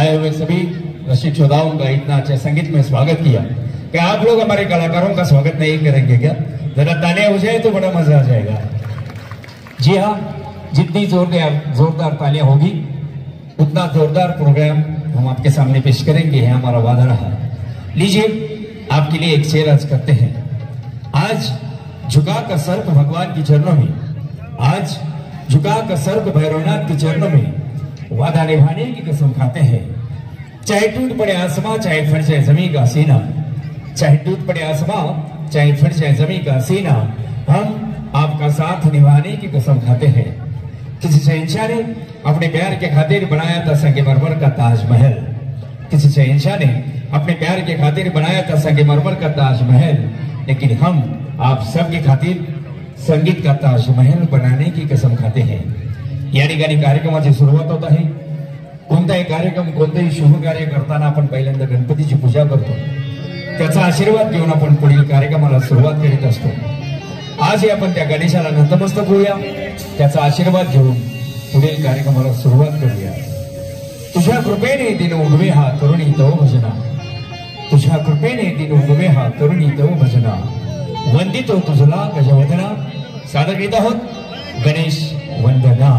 आए हुए सभी रसिक श्रोताओं का इतना अच्छा संगीत में स्वागत किया। क्या आप लोग हमारे कलाकारों का स्वागत नहीं करेंगे क्या? जरा तालियां हो जाए तो बड़ा मजा आ जाएगा। जी हाँ, जितनी जोरदार तालियां होगी उतना जोरदार प्रोग्राम हम आपके सामने पेश करेंगे, है हमारा वादा रहा। लीजिए आपके लिए एक शेर अर्ज करते हैं। आज झुकाकर सर भगवान के चरणों में, आज झुकाकर सर भैरवनाथ के चरणों में वादा निभाने की कसम खाते हैं। चाहे टूट पड़े आसमां, चाहे फट जाए जमीन का सीना, चाहे टूट पड़े आसमां, चाहे फट जाए जमीन का सीना, हम आपका साथ निभाने की कसम खाते हैं। किसी शहंशाह ने अपने प्यार के खातिर बनाया था संगमरमर का ताजमहल, किसी शहंशाह ने अपने प्यार के खातिर बनाया था संगमरमर का ताजमहल, लेकिन हम आप सबके खातिर संगीत का ताजमहल बनाने की कसम खाते हैं। या ठिकाणी कार्यक्रमाची सुरुवात होत आहे। कोणताही कार्यक्रम, कोणतेही शुभ कार्य करताना आपण पहिल्यांदा गणपतीची पूजा करतो, त्याचा आशीर्वाद घेऊन आपण पुढील कार्यक्रमाला सुरुवात करीत असतो। आजही आपण त्या गणेशाला नतमस्तक होऊया, त्याचा आशीर्वाद घेऊन पुढील कार्यक्रमाला सुरुवात करूया। तुझ्या कृपेने दिन उगवे हा तरुणी तव भजना, तुझ्या कृपेने दिन उगवे हा तरुणी तव भजना, वंदितो तुझला गजवदना। सादर करीत आहोत गणेश वंदना।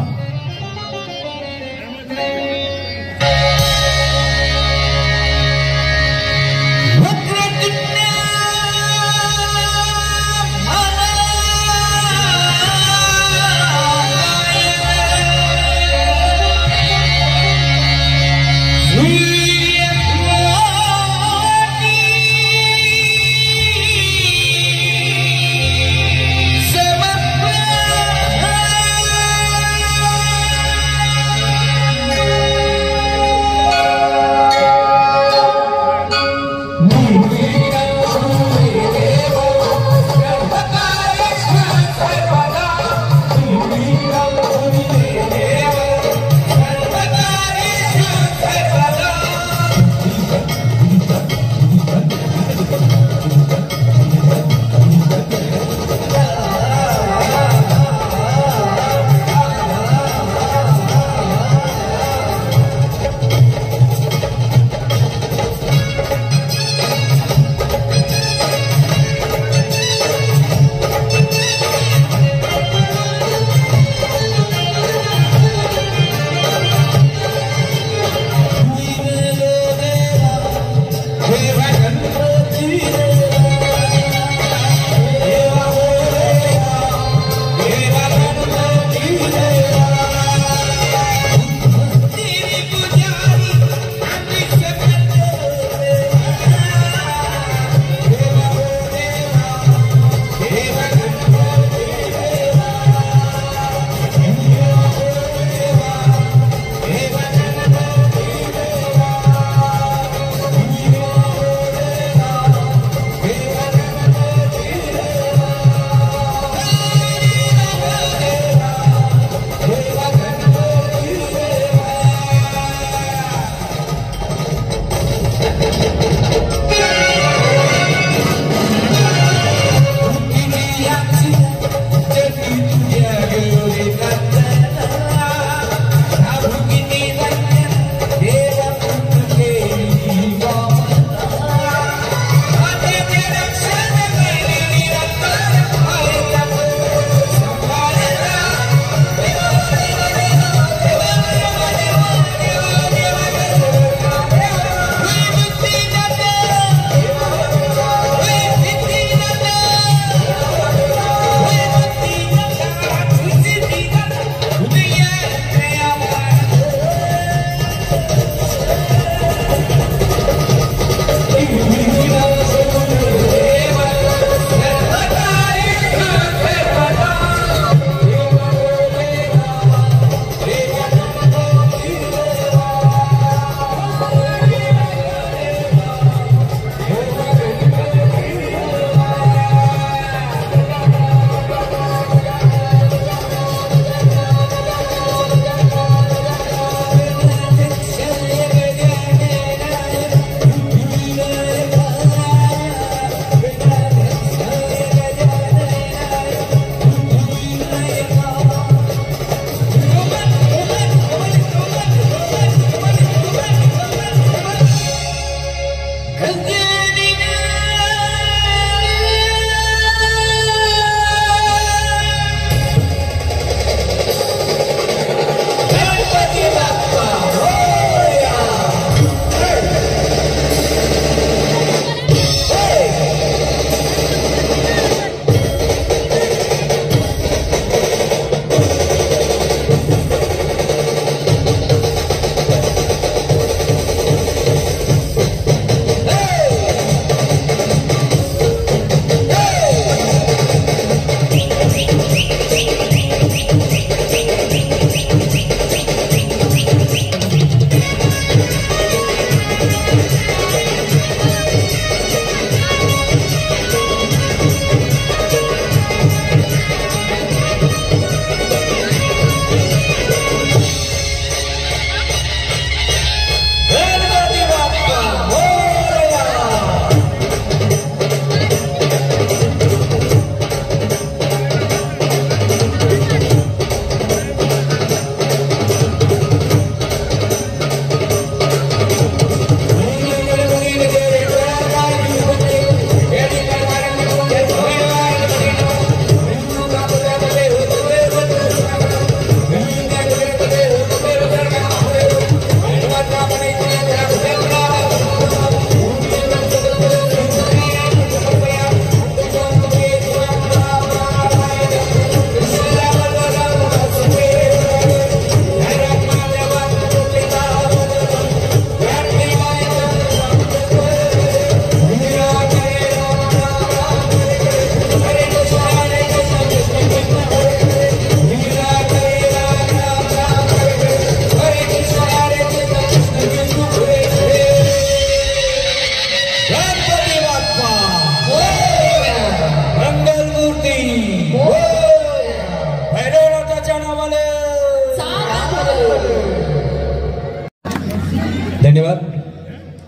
धन्यवाद.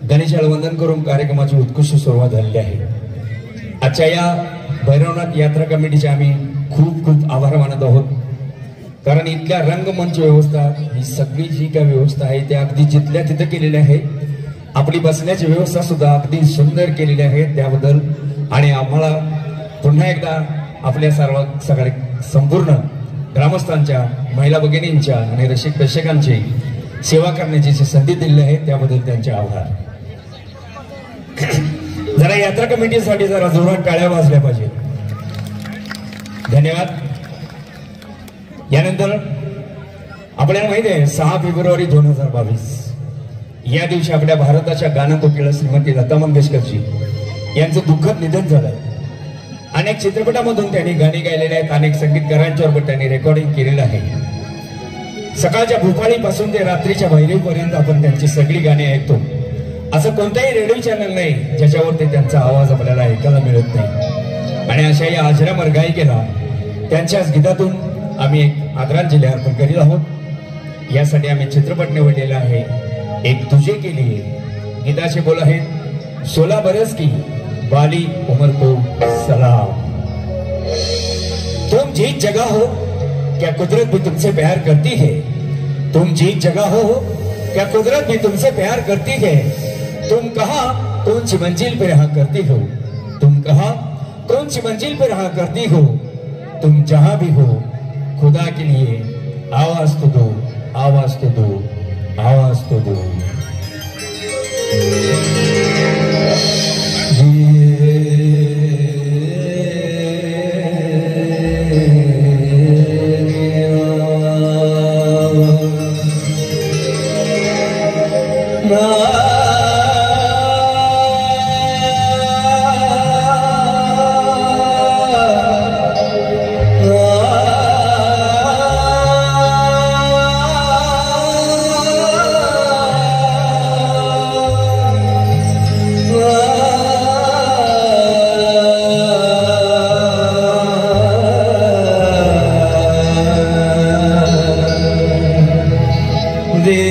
गणेशाला वंदन करून कार्यक्रमाची उत्कृष्ट सुरुवात झालेली आहे. आजच्या या भैरवनाथ यात्रा कमिटीचे आम्ही खूप खूप आभार मानत आहोत. कारण इथल्या रंगमंच व्यवस्था ही सगळी जी काय व्यवस्था आहे त्या अगदी जिथल्या तिथं केलेली आहे. आपली बसण्याची व्यवस्था सुद्धा अगदी सुंदर केलेली आहे त्याबद्दल आणि आम्हाला पुन्हा एकदा आपल्या सगळ्या संपूर्ण ग्रामस्थांच्या, महिला भगिनींच्या आणि रसिक प्रेक्षकांची सेवा करण्याची जी संधी दिली आहे त्याबद्दल त्यांचे आभार. जरा यात्रा कमिटीसाठी जरा जोरात टाळ्या वाजल्या पाहिजे. धन्यवाद. यानंतर आपल्याला माहिती आहे 6 फेब्रुवारी 2022 या दिवशी आपल्या भारताच्या गानकोकिळा श्रीमती लता मंगेशकरजी यांचं दुःखद निधन झालं. अनेक चित्रपटामधून त्यांनी गाणी गायलेली आहेत. अनेक संगीतकारांच्यावर त्यांनी रेकॉर्डिंग केलेलं आहे. सकाळच्या भूपाळीपासून ते रात्रीच्या भैरवीपर्यंत आपण त्यांची सगळी गाणी ऐकतो. असं कोणताही रेडिओ चॅनल नाही ज्याच्यावरती त्यांचा आवाज आपल्याला ऐकायला मिळत नाही. आणि अशा या अजरामर गायिकेला त्यांच्याच गीतातून आम्ही एक आदरांजली अर्पण करीत आहोत. यासाठी आम्ही चित्रपट निवडलेला आहे एक तुझे के लिए. गीताचे बोल आहेत 16 बरस की बाली उम्र को सलाम. तुम जीत जगह हो क्या कुदरत भी तुमसे प्यार करती है. तुम जीत जगह हो क्या कुदरत भी तुमसे प्यार करती है. तुम कहां कौन सी मंजिल पे रहा करती हो. तुम कहां कौन सी मंजिल पे रहा करती हो. तुम जहां भी हो खुदा के लिए आवाज तो दो, आवाज तो दो, आवाज तो दो. दे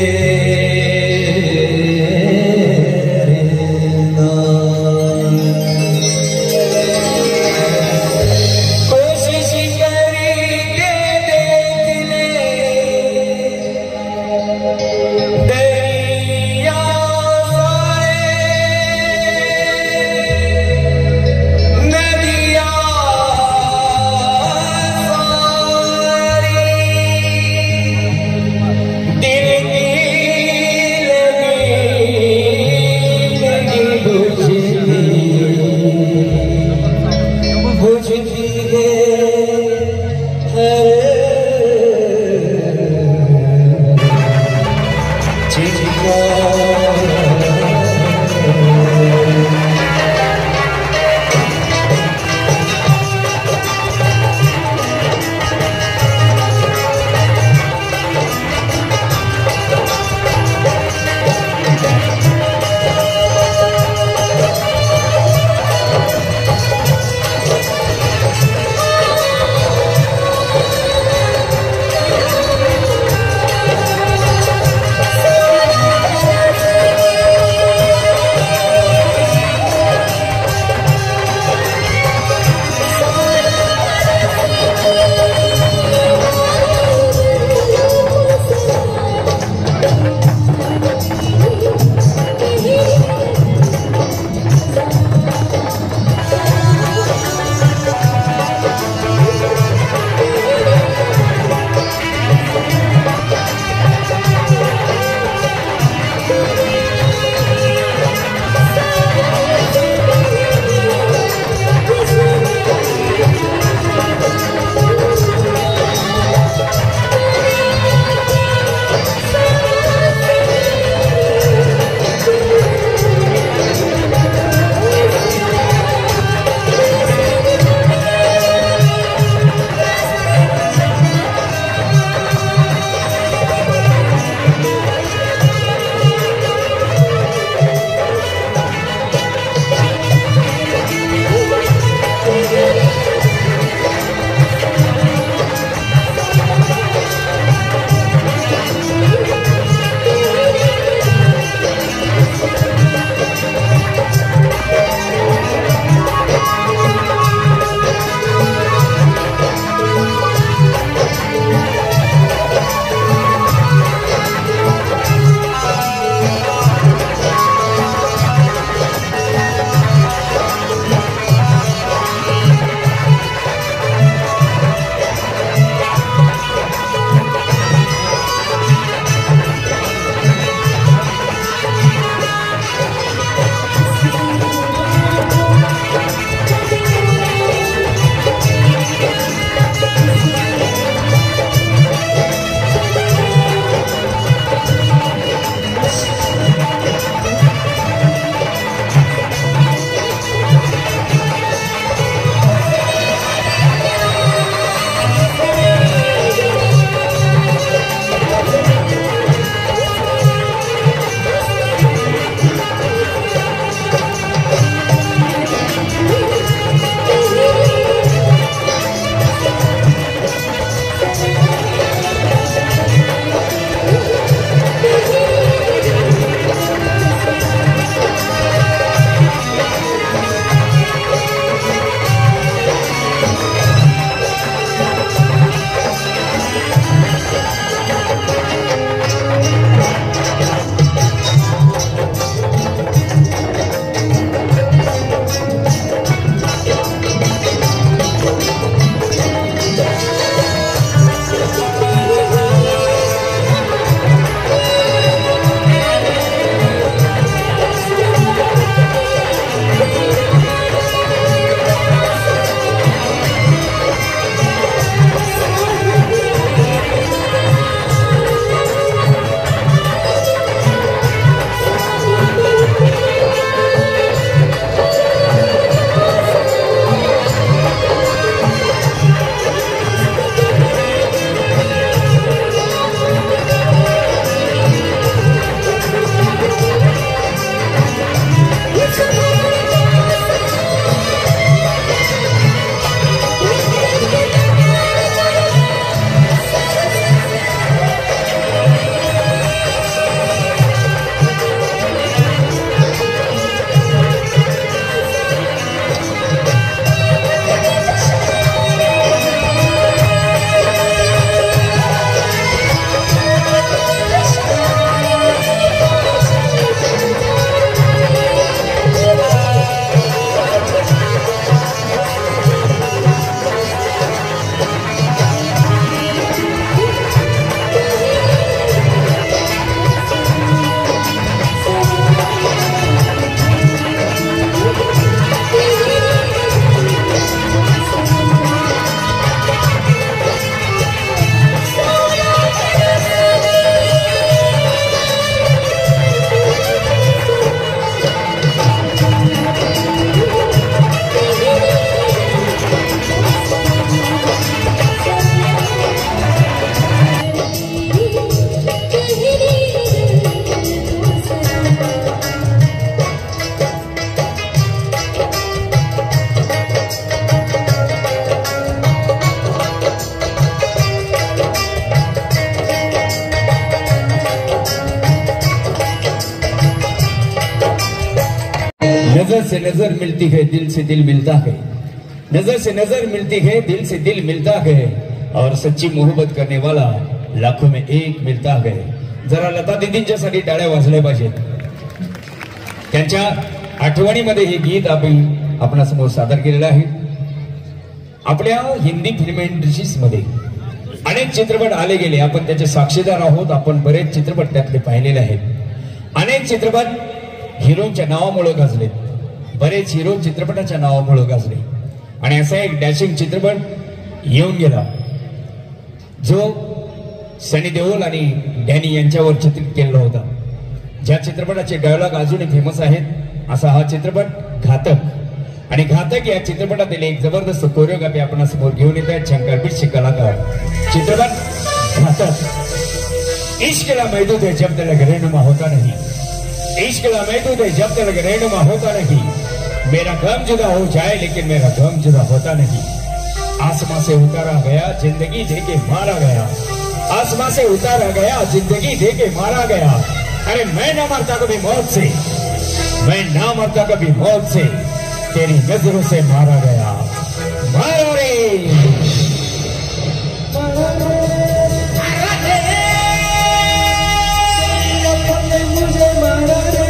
से नजर मिलती है, दिल से दिल मिलता है। नजर से नजर मिलती है, दिल से दिल मिलता है, और सच्ची मोहब्बत करने वाला लाखों में एक मिलता है। जरा लता दीदींच्यासाठी टाळ्या वाजल्या पाहिजेत. त्यांच्या आठवणीमध्ये हे गीत आपण आपणासमोर सादर केलेलं आहे. आपल्या हिंदी फिल्म इंडस्ट्रीज मध्ये अनेक चित्रपट आले गेले, आपण त्याचे साक्षीदार आहोत. आपण बरेच चित्रपट त्यातले पाहिलेले आहेत. अनेक चित्रपट हिरोच्या नावामुळे गाजले, बरेच हिरो चित्रपटाच्या नावामुळे गाजले. आणि असा एक डॅशिंग चित्रपट येऊन गेला जो सनी देओल आणि डॅनी यांच्यावर चित्रित केलेला होता. ज्या चित्रपटाचे डायलॉग अजूनही फेमस आहेत असा हा चित्रपट घातक. आणि घातक या चित्रपटातील एक जबरदस्त कोरिओग्राफी आपण समोर घेऊन येत आहेत शंकरपीठचे कलाकार. चित्रपट घातक. इश्क ला महदूद है जब तक रहनुमा होता नहीं, इश्क ला महदूद है जब तक रहनुमा होता नहीं, मेरा गम जुदा हो जाए लेकिन मेरा गम जुदा होता नहीं. आसमां से उतारा गया जिंदगी देके मारा गया, आसमां से उतारा गया जिंदगी देके मारा गया. अरे मैं ना मरता कभी मौत से, मैं ना मरता कभी मौत से, तेरी नजरों से मारा गया. मारा रे मुझे मारा रे.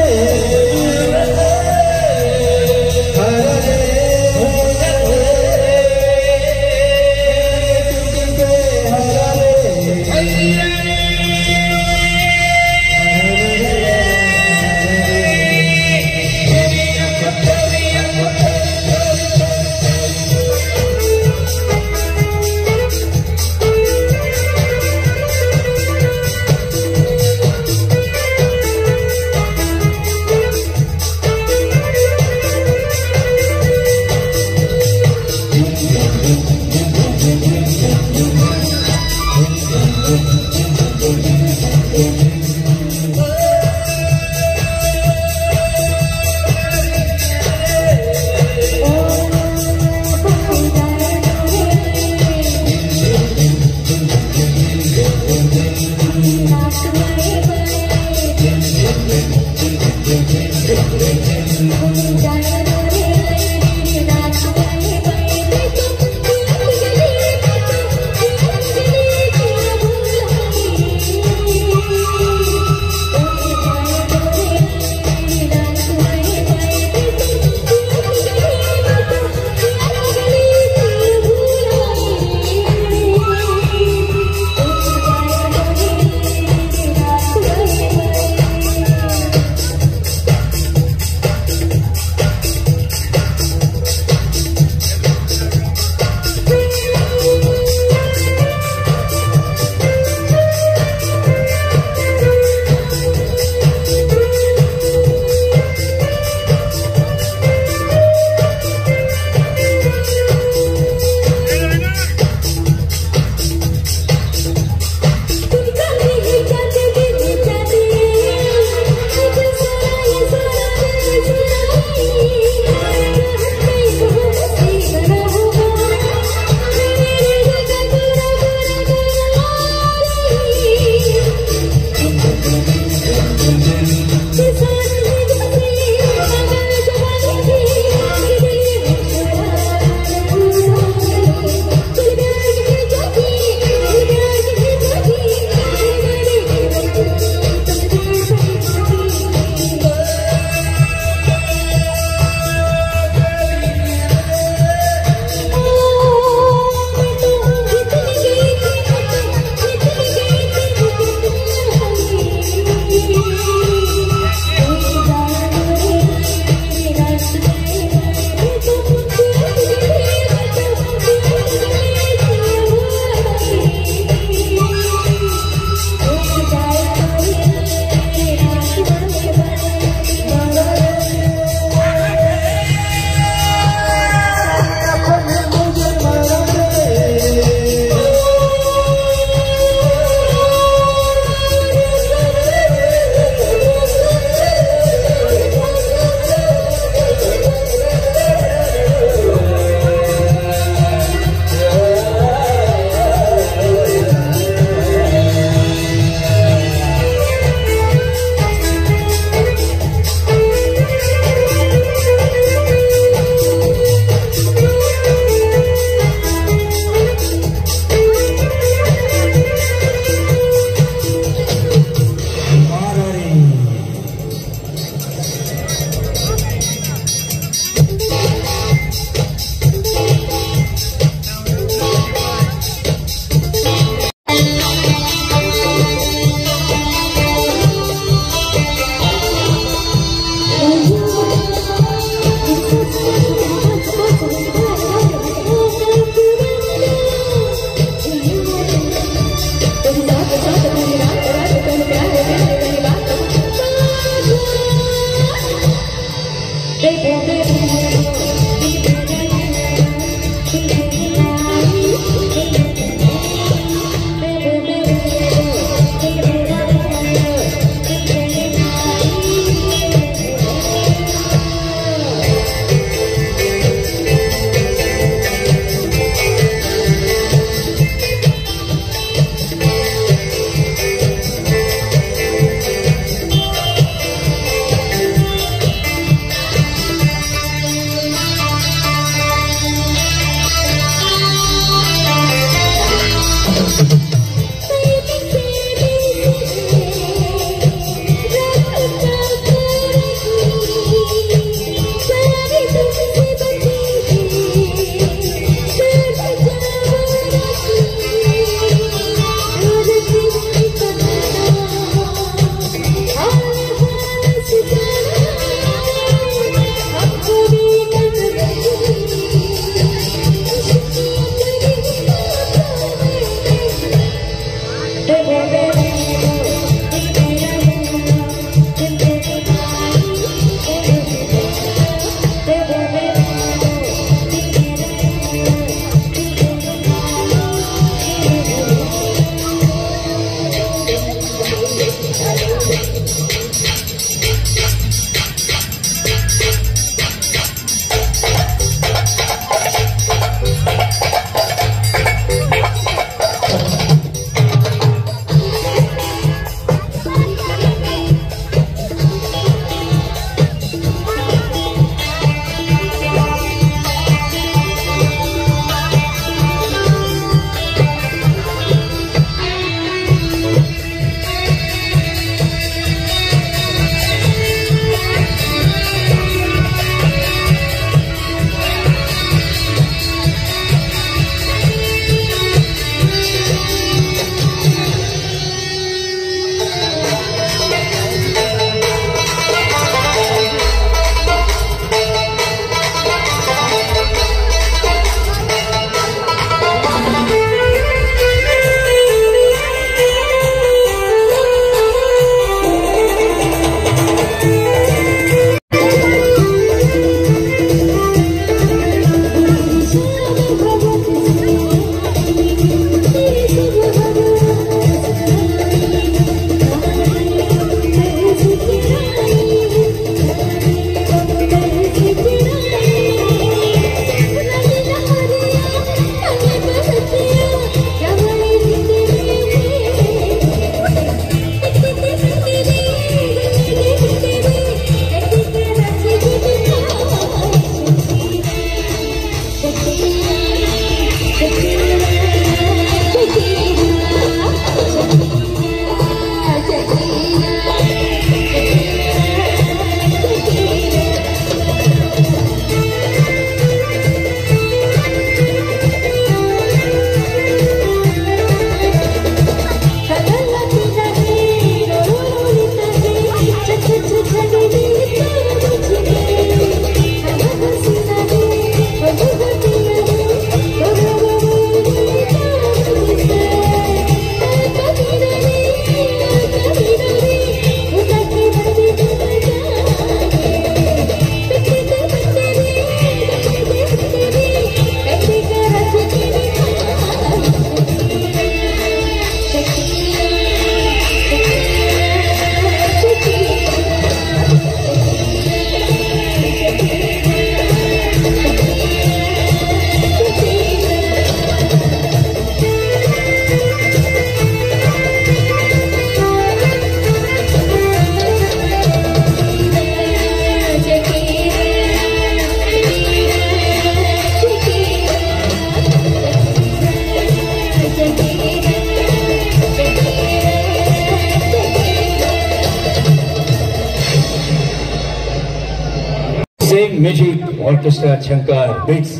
Music orchestra Shankar bits.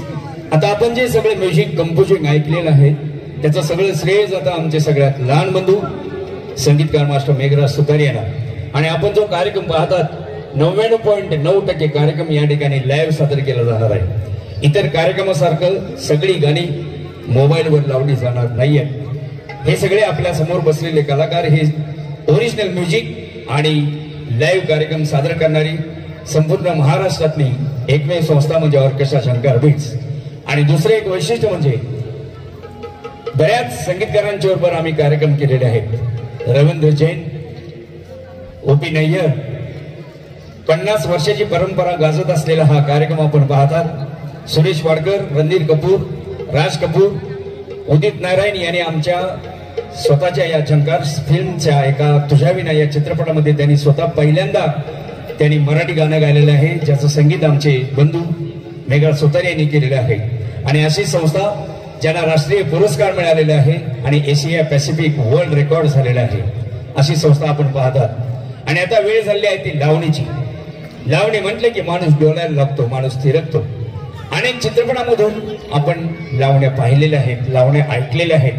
आता आपण जे सगळे म्युझिक कंपोजिंग ऐकलेलं आहे त्याचं सगळं श्रेय जातं आमचे सगळ्यात लहान बंधू संगीतकार मास्टर मेघराज सुतार यांना. आणि आपण जो कार्यक्रम पाहतात 99.9% कार्यक्रम या ठिकाणी लाईव्ह सादर केला जाणार आहे. इतर कार्यक्रमासारखं सगळी गाणी मोबाईलवर लावली जाणार नाहीये. हे सगळे आपल्या समोर बसलेले कलाकार हे ओरिजिनल म्युझिक आणि लाईव्ह कार्यक्रम सादर करणारी संपूर्ण महाराष्ट्रातली एकमेव संस्था म्हणजे ऑर्केस्ट्रा शंकर बीट्स. आणि दुसरे एक वैशिष्ट्य म्हणजे बऱ्याच संगीतकारांच्या बरोबर आम्ही कार्यक्रम केलेले आहेत. रवींद्र जैन, ओपी नय्यर, 50 वर्षाची परंपरा गाजत असलेला हा कार्यक्रम आपण पाहतात. सुरेश वाडकर, रणधीर कपूर, राज कपूर, उदित नारायण यांनी आमच्या स्वतःच्या या झंकार फिल्मच्या एका तुझ्याविना या चित्रपटामध्ये त्यांनी स्वतः पहिल्यांदा त्यांनी मराठी गाणं गायलेलं आहे, ज्याचं संगीत आमचे बंधू मेघा सुतार यांनी केलेलं आहे. आणि अशी संस्था ज्यांना राष्ट्रीय पुरस्कार मिळालेले आहे आणि एशिया पॅसिफिक वर्ल्ड रेकॉर्ड झालेला आहे, अशी संस्था आपण पाहतात. आणि आता वेळ झाली आहे ती लावणीची. लावणी म्हटले की माणूस डोळ्याला लागतो, माणूस थिरकतो. अनेक चित्रपटामधून आपण लावण्या पाहिलेल्या आहेत, लावण्या ऐकलेल्या आहेत,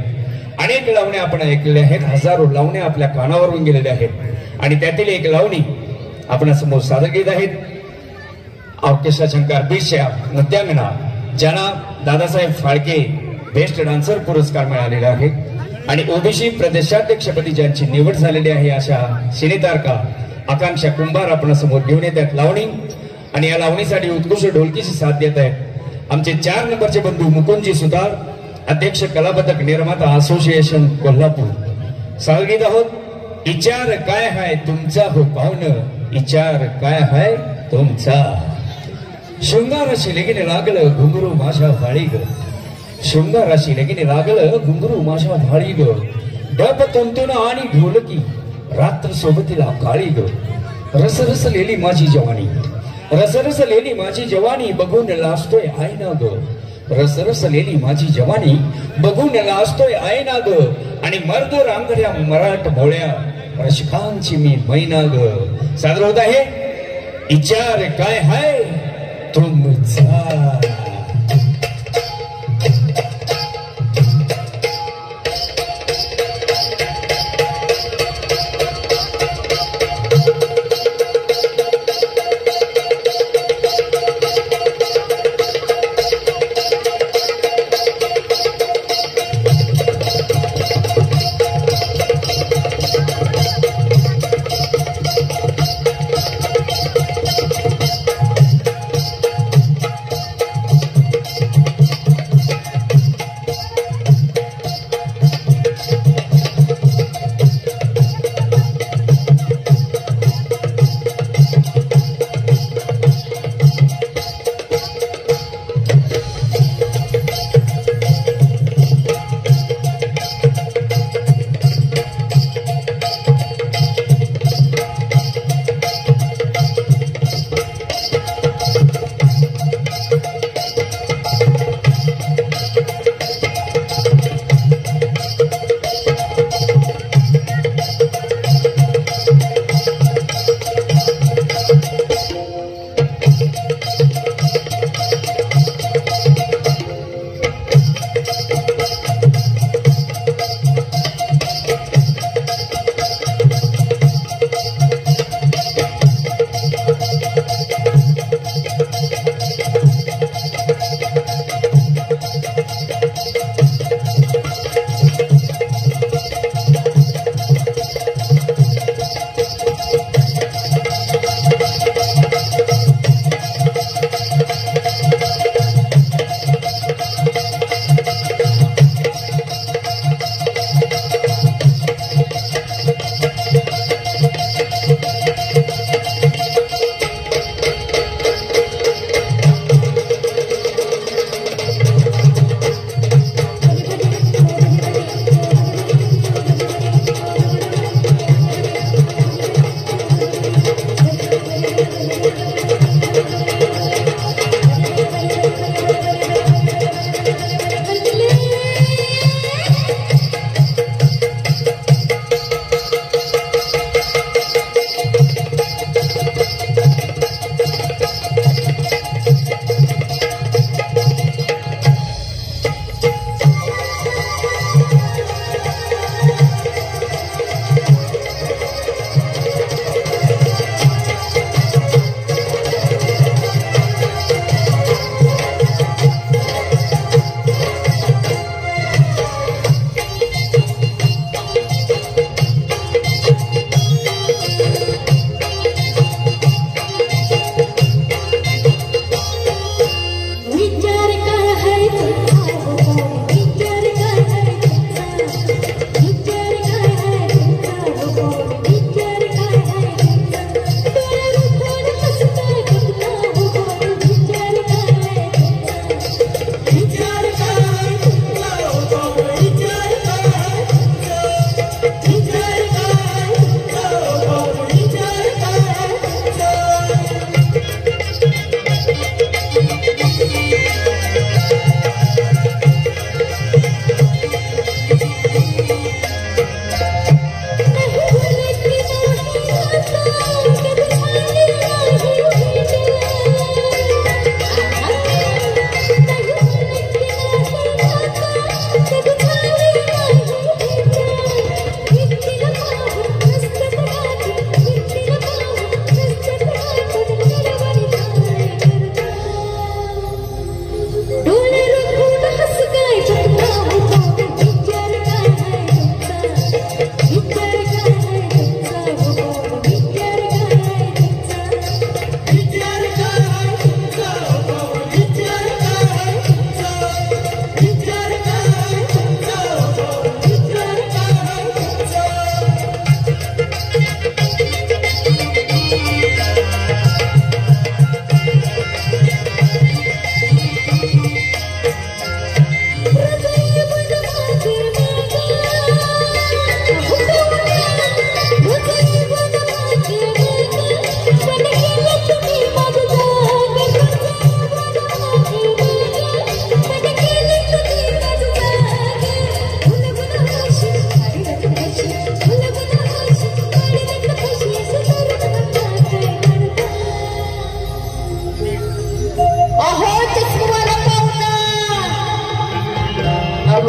अनेक लावण्या आपण ऐकलेल्या आहेत, हजारो लावण्या आपल्या कानावरून गेलेल्या आहेत. आणि त्यातील एक लावणी आपण समोर सादर करीत आहेत. ऑर्केस्ट्रा शंकर बीट्सच्या नृत्यांगना ज्यांना दादासाहेब फाळके बेस्ट डान्सर पुरस्कार मिळालेला आहे आणि ओबीसी प्रदेशाध्यक्षपदी ज्यांची निवड झालेली आहे, अशा सिनेतारका आकांक्षा कुंभार आपण समोर घेऊन येतात लावणी. आणि या लावणीसाठी उत्कृष्ट ढोलकीची साथ देत आहेत आमचे 4 नंबरचे बंधू मुकुंदजी सुतार, अध्यक्ष कलापथक निर्माता असोसिएशन कोल्हापूर. सांगीत आहोत, विचार काय हाय तुमचा हो पाहुणं, विचार काय हाय तुमचा. शृंगाराशी लगीन लागलं घुंगरू माझ्या भाळी ग, शृंगाराशी लगीन लागलं घुंगरू माझ्या भाळी ग. डब तंतुन आणि ढोलकी रात्र सोबतीला काळी ग. रसरसलेली माझी जवानी, रसरसलेली माझी जवानी बघून लाजतोय आईना ग. रसरसलेली माझी जवानी बघून लाजतोय आईना ग. आणि मर्द रांगड्या मराठ भोळ्या रशिकांची मी मैना ग. सादर होत आहे विचार काय हाय तुमचा.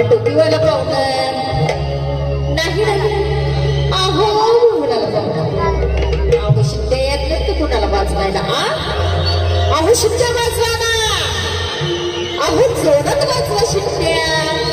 टोपीवाला पाहुणा नाही अहो कुणाला पाहुणा अहो शिट्ट्या येत नाही तर कुणाला वाजवायला अहो शिट्ट्या वाजवा ना अहो जोरात वाजवा शिट्ट्या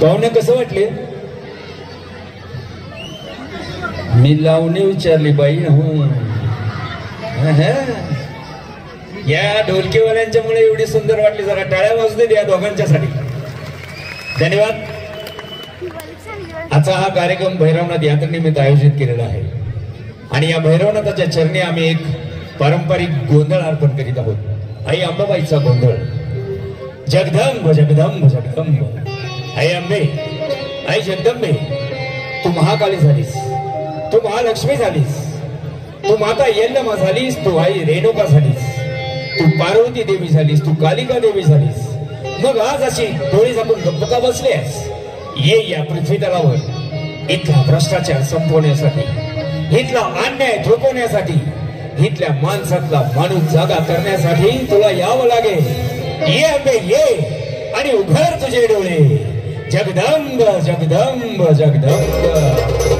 पाहुणे कसं वाटले मी लावणे विचारली बाई या ढोलकीवाल्यांच्या मुळे एवढी सुंदर वाटली जरा टाळ्या वाजू दे या दोघांच्यासाठी धन्यवाद आजचा हा कार्यक्रम भैरवनाथ यात्रेनिमित्त आयोजित केलेला आहे आणि या भैरवनाथाच्या चरणी आम्ही एक पारंपरिक गोंधळ अर्पण करीत आहोत आई अंबाबाईचा गोंधळ जगदंब जगदंब जगदंब आई अंबे आई जगदंबे तू महाकाली झालीस तू महालक्ष्मी झालीस तू माता यल्लमा झालीस तू आई रेणुका झालीस तू पार्वती देवी झालीस तू कालिका देवी झालीस मग आज अशी डोळे झाकून गप्प का बसलेस ये या पृथ्वी तलावर इथला भ्रष्टाचार संपवण्यासाठी इथला अन्याय थोपवण्यासाठी इथल्या माणसातला माणूस जागा करण्यासाठी तुला यावं लागेल ये अंबे ये आणि उघड तुझे डोळे जगदंब जगदंब जगदंब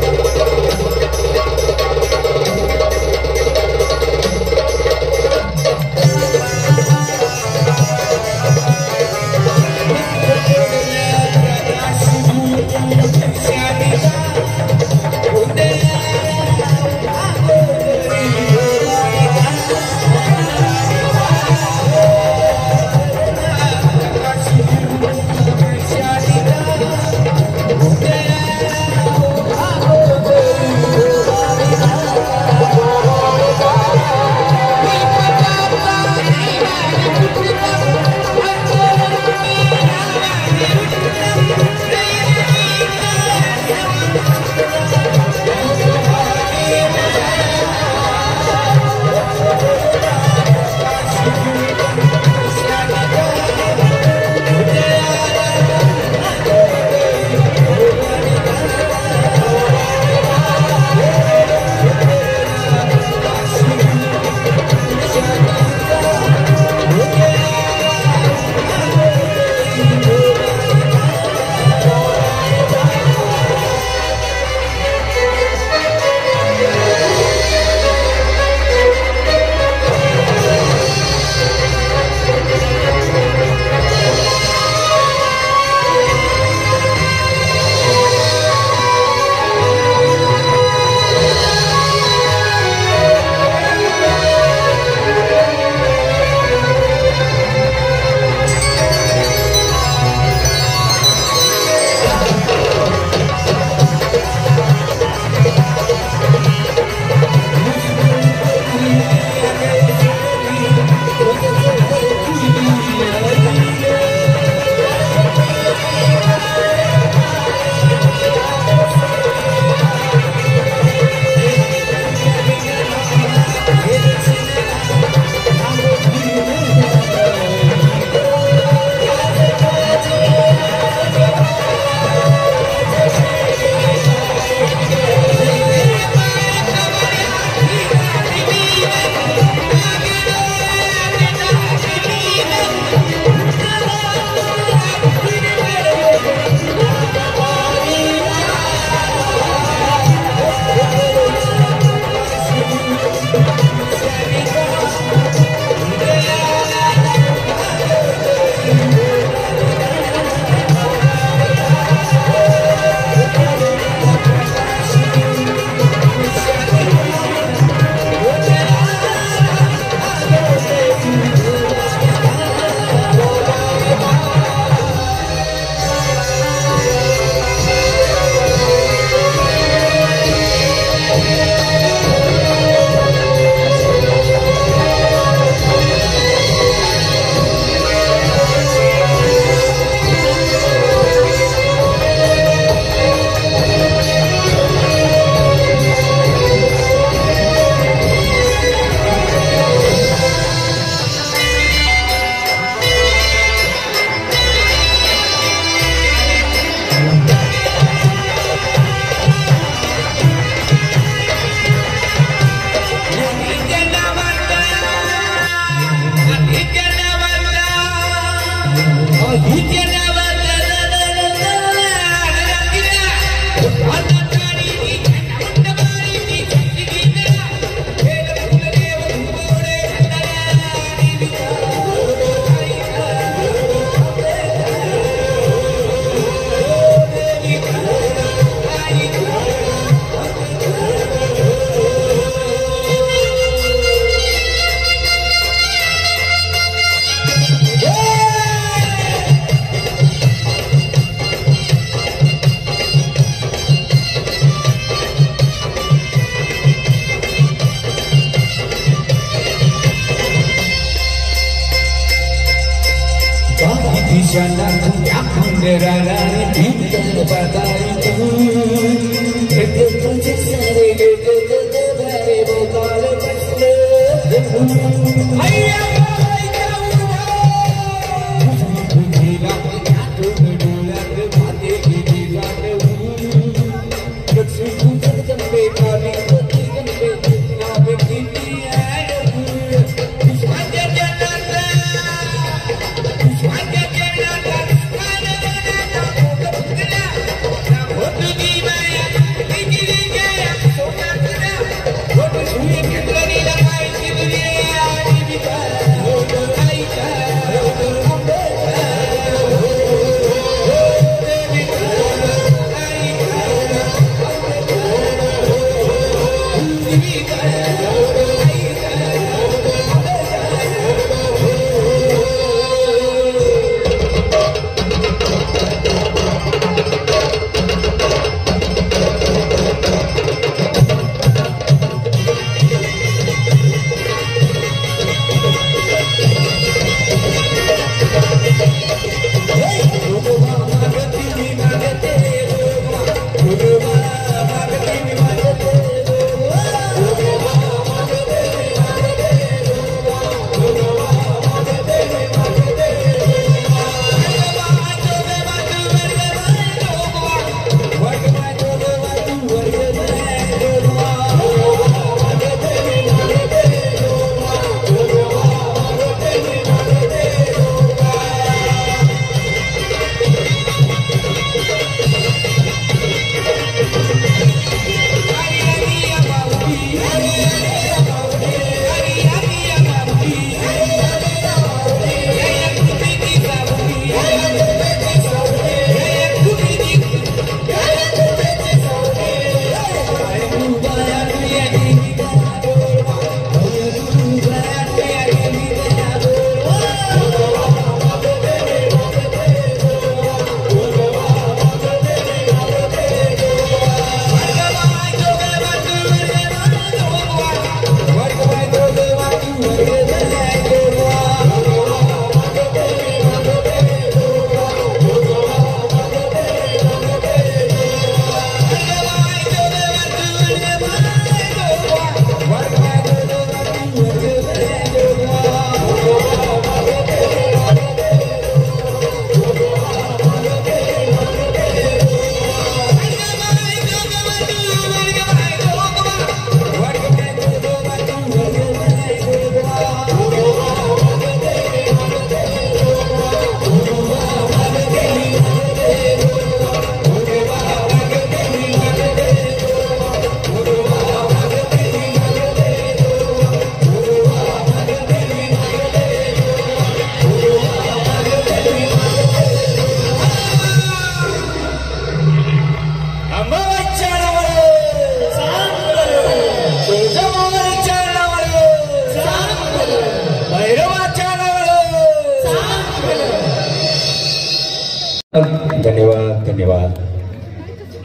धन्यवाद धन्यवाद।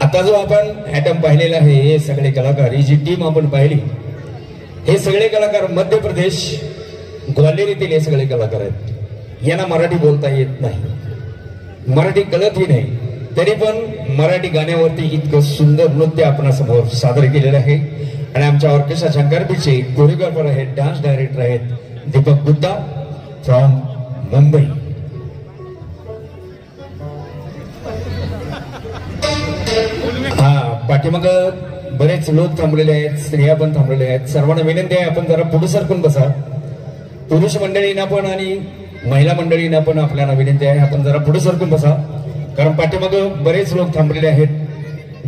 आता जो आपण ॲटम पाहिलेला आहे हे सगळे कलाकार, ही जी टीम आपण पाहिली, हे सगळे कलाकार मध्य प्रदेश ग्वाल्हेर येथील हे सगळे कलाकार आहेत। यांना मराठी बोलता येत नाही, मराठी कळतही नाही, तरी पण मराठी गाण्यावरती इतकं सुंदर नृत्य आपणासमोर सादर केलेलं आहे। आणि आमच्या ऑर्केस्ट्रा शंकरपीचे कोरिओग्राफर आहेत, डान्स डायरेक्टर आहेत दीपक गुप्ता फ्रॉम मुंबई। पाठीमाग बरेच लोक थांबलेले आहेत, स्त्रिया पण थांबलेल्या आहेत। सर्वांना विनंती आहे आपण जरा पुढे सरकून बसा, पुरुष मंडळींना पण आणि महिला मंडळींना पण आपल्याला विनंती आहे, आपण जरा पुढे सरकून बसा, कारण पाठीमागं बरेच लोक थांबलेले आहेत,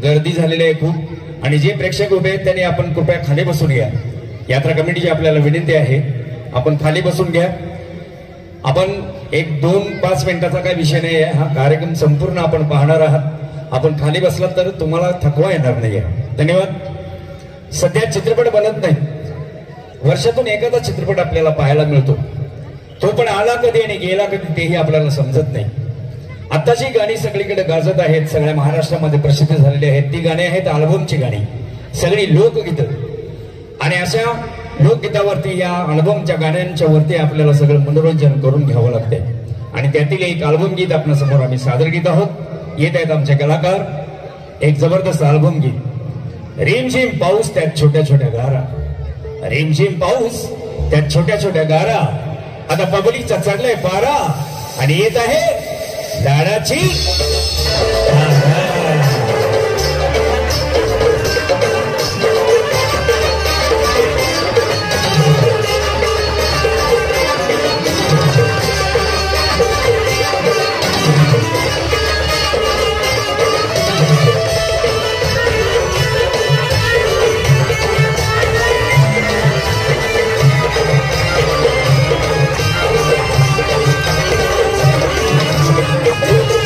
गर्दी झालेली आहे खूप, आणि जे प्रेक्षक उभे आहेत त्यांनी आपण कृपया खाली बसून घ्या. यात्रा कमिटीची आपल्याला विनंती आहे, आपण खाली बसून घ्या. आपण 1-2-5 मिनिटाचा काही विषय नाही आहे, हा कार्यक्रम संपूर्ण आपण पाहणार आहात. आपण खाली बसलात तर तुम्हाला थकवा येणार नाहीये. धन्यवाद. सध्या चित्रपट बनत नाही, वर्षातून एखादा चित्रपट आपल्याला पाहायला मिळतो, तो पण आला कधी आणि गेला कधी तेही आपल्याला समजत नाही. आत्ताची गाणी सगळीकडे गाजत आहेत, सगळ्या महाराष्ट्रामध्ये प्रसिद्ध झालेली आहेत. ती गाणी आहेत अल्बमची गाणी, सगळी लोकगीतं, आणि अशा लोकगीतावरती, या अल्बमच्या गाण्यांच्या वरती आपल्याला सगळं मनोरंजन करून घ्यावं लागतंय. आणि त्यातील एक अल्बम गीत आपल्या समोर आम्ही सादर करीत आहोत. येत आहेत आमचे कलाकार, एक जबरदस्त अल्बम गीत. रिमझिम पाऊस त्यात छोट्या छोट्या गारा, रिमझिम पाऊस त्यात छोट्या छोट्या गारा, आता पब्लिकचा चढलाय पारा, आणि येत आहे लाडाची Oh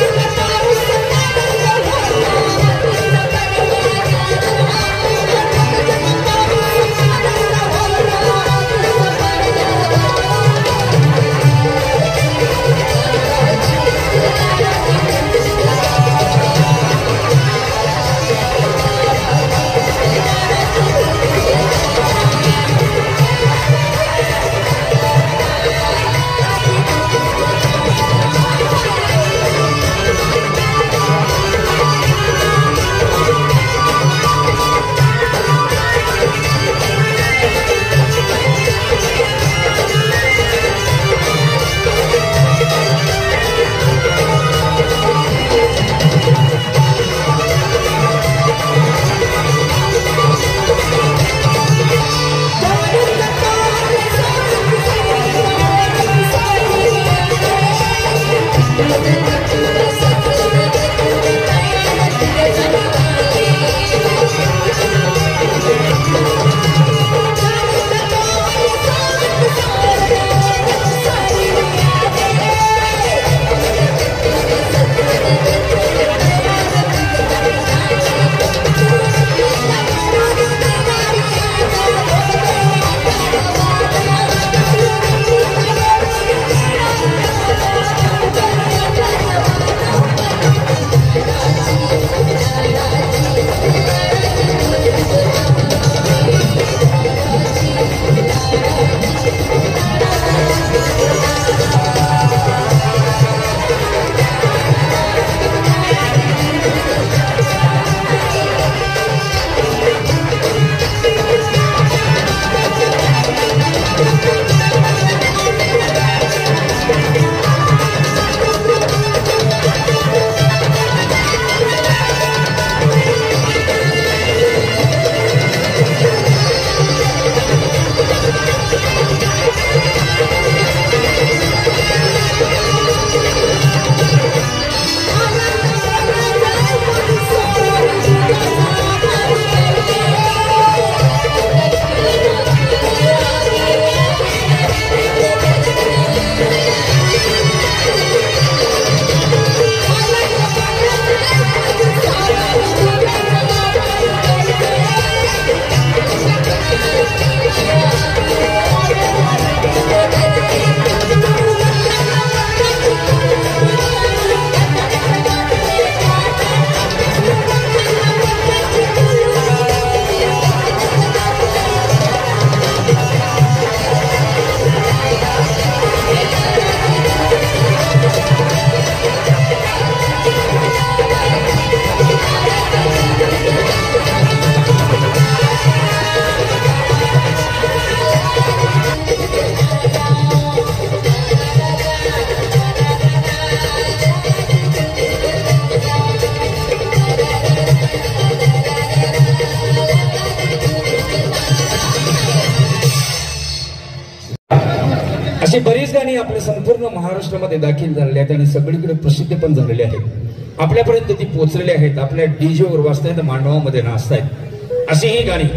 आपल्या संपूर्ण महाराष्ट्रामध्ये दाखल झालेले आहेत आणि सगळीकडे प्रसिद्ध पण झालेले आहेत. आपल्यापर्यंत ती पोहोचलेली आहेत. आपल्या डीजेवर वाजतायत, मांडवामध्ये नाचतायत. अशी ही गाणी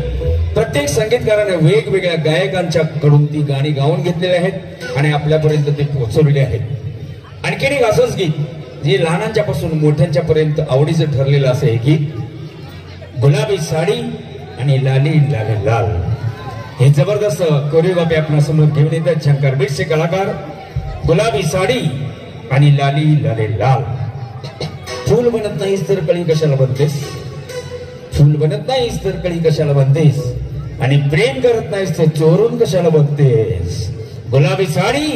प्रत्येक संगीतकाराने वेगवेगळ्या गायकांच्या कडून ती गाणी गाऊन घेतलेली आहेत आणि आपल्यापर्यंत ते पोहोचवलेले आहेत. आणखीन एक असंच गीत जे लहानांच्या पासून मोठ्यांच्या पर्यंत आवडीचं ठरलेलं असं हे गीत, गुलाबी साडी आणि लाली लाली लाल. हे जबरदस्त कोरिओग्राफी आपल्यासमोर घेऊन येतात शंकर बीटचे कलाकार. गुलाबी साडी आणि लाली लाली लाल. फूल बनत नाहीस तर कळी कशाला बनतेस, फूल बनत नाहीस तर कळी कशाला बनतेस, आणि प्रेम करत नाहीस तर चोरून कशाला बघतेस. गुलाबी साडी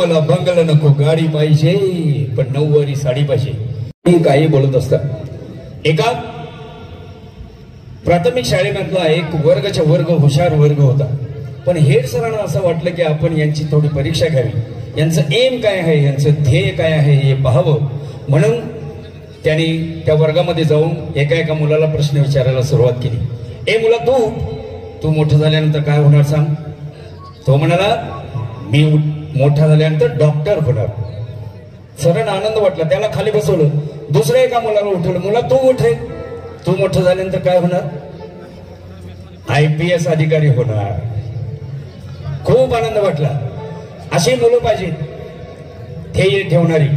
मला बंगला नको, गाडी पाहिजे, पण नऊवारी साडी पाहिजे. काही बोलत असतात. एका प्राथमिक शाळेमधला एक वर्गाच्या वर्ग हुशार वर्ग होता. पण हेड सरांना असं वाटलं की आपण यांची थोडी परीक्षा घ्यावी, यांचं एम काय आहे, यांचं ध्येय काय आहे हे पाहावं. म्हणून त्यांनी त्या वर्गामध्ये जाऊन एका एका मुलाला प्रश्न विचारायला सुरुवात केली. ए मुला, तू मोठं झाल्यानंतर काय होणार सांग? तो म्हणाला, मी मोठा झाल्यानंतर डॉक्टर होणार. सरांना आनंद वाटला, त्याला खाली बसवलं. दुसऱ्या एका मुलाला उठवलं, मुला तू उठ रे, तू मोठं झाल्यानंतर काय होणार? IPS अधिकारी होणार. खूप आनंद वाटला. अशी मुलं पाहिजे, ध्येय ठेवणारी.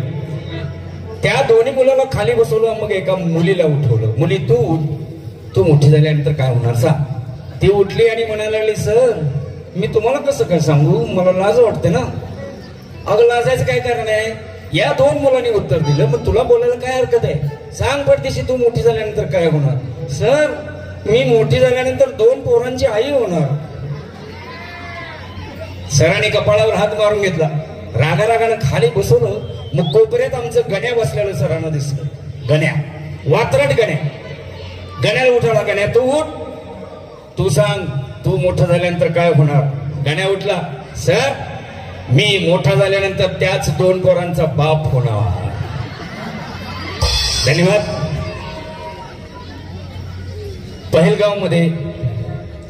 त्या दोन्ही मुलाला खाली बसवलं. मग एका मुलीला उठवलं, मुली तू मोठी झाल्यानंतर काय होणार सांग? ती उठली आणि म्हणायला लागली, सर मी तुम्हाला कसं काय सांगू, मला लाज वाटते ना. अगं लाजायचं काय कारण आहे? या दोन मुलांनी उत्तर दिलं, मग तुला बोलायला काय हरकत आहे? सांग पडदेशी, तू मोठी झाल्यानंतर काय होणार? सर मी मोठी झाल्यानंतर 2 पोरांची आई होणार. सरांनी कपाळावर हात मारून घेतला, रागारागानं खाली बसवलं. मग कोपऱ्यात आमचं गण्या बसलेलं सरांना दिसलं. गण्या, वात्रट गण्या. गण्याला उठवला, गण्या तू उठ, तू सांग तू मोठं झाल्यानंतर काय होणार? गण्या उठला, सर मी मोठा झाल्यानंतर त्याच 2 पोरांचा बाप होणार. धन्यवाद. पहलगाव मध्ये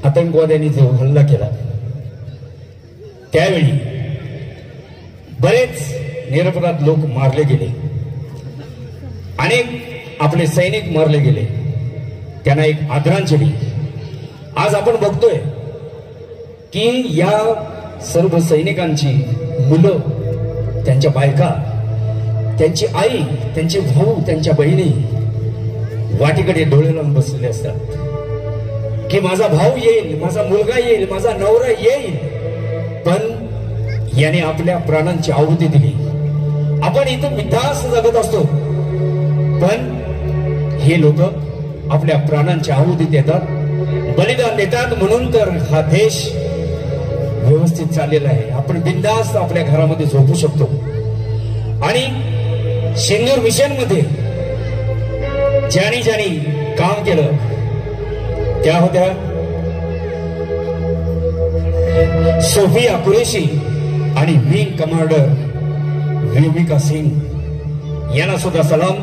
आतंकवाद्यांनी जो हल्ला केला त्यावेळी बरेच निरपराध लोक मारले गेले, अनेक आपले सैनिक मारले गेले. त्यांना एक आदरांजली आज आपण बघतोय की या सर्व सैनिकांची मुलं, त्यांच्या बायका, त्यांची आई, त्यांचे भाऊ, त्यांच्या बहिणी वाटेकडे डोळे लावून बसलेले असतात की माझा भाऊ येईल, माझा मुलगा येईल, माझा नवरा येईल. पण याने आपल्या प्राणांची आहुती दिली. आपण इथं बिनधास्त जगत असतो, पण हे लोक आपल्या प्राणांची आहुती देतात, बलिदान देतात. म्हणून तर हा देश व्यवस्थित चाललेला आहे. आपण बिनधास्त आपल्या घरामध्ये झोपू शकतो. आणि सिंदूर मिशन मध्ये ज्यांनी काम केलं त्या होत्या सोफिया कुरेशी आणि विंग कमांडर विविका सिंग यांना सुद्धा सलाम.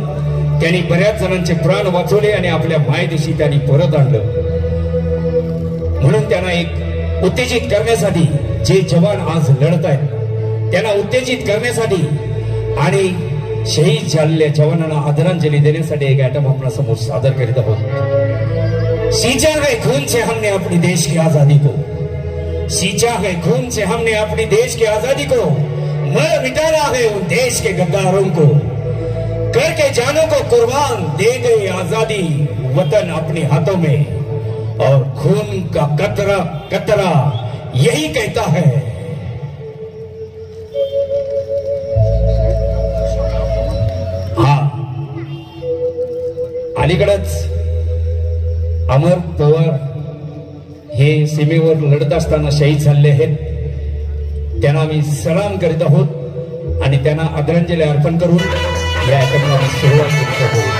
त्यांनी बऱ्याच जणांचे प्राण वाचवले आणि आपल्या मायदेशी त्यांनी परत आणलं. म्हणून त्यांना एक उत्तेजित करण्यासाठी, जे जवान आज लढत आहेत त्यांना उत्तेजित करण्यासाठी आणि शहीद झालेल्या जवानांना आदरांजली देण्यासाठी एक आयटम आपल्या समोर सादर करीत आहोत. सींचा है खून से हमने अपने देश की आजादी को, सींचा है खून से हमने अपने देश की आजादी को, मर मिटाना है उन देश के गद्दारों को, करके जानों को कुर्बान दे गई आजादी वतन अपने हाथों में, और खून का कतरा कतरा यही कहता है. हा अलीकडेच अमर पवार हे सीमेवर लढत असताना शहीद झाले आहेत. त्यांना आम्ही सलाम करीत आहोत आणि त्यांना आदरांजली अर्पण करून या कार्यक्रमाला सुरुवात करीत आहोत.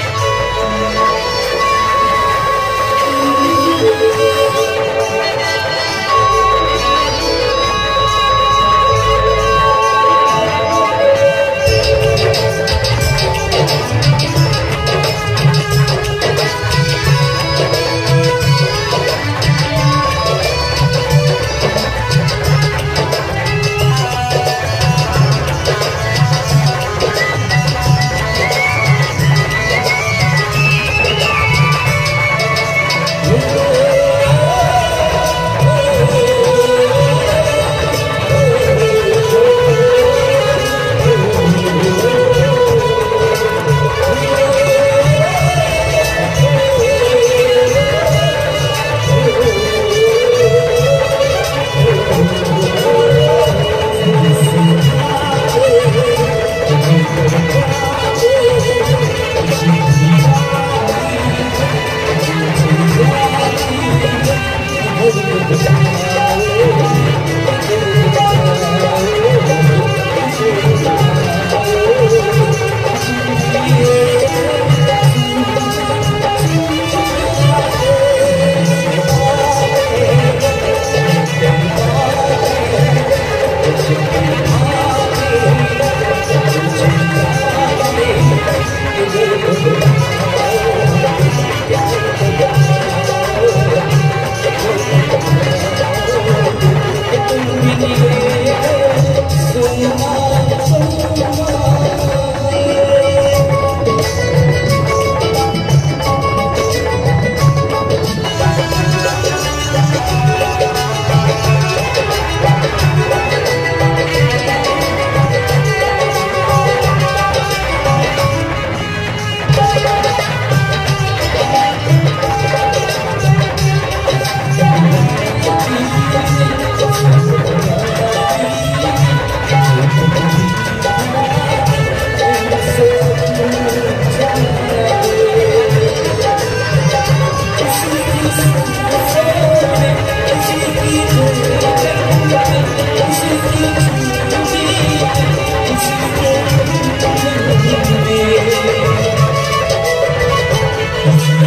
मेरी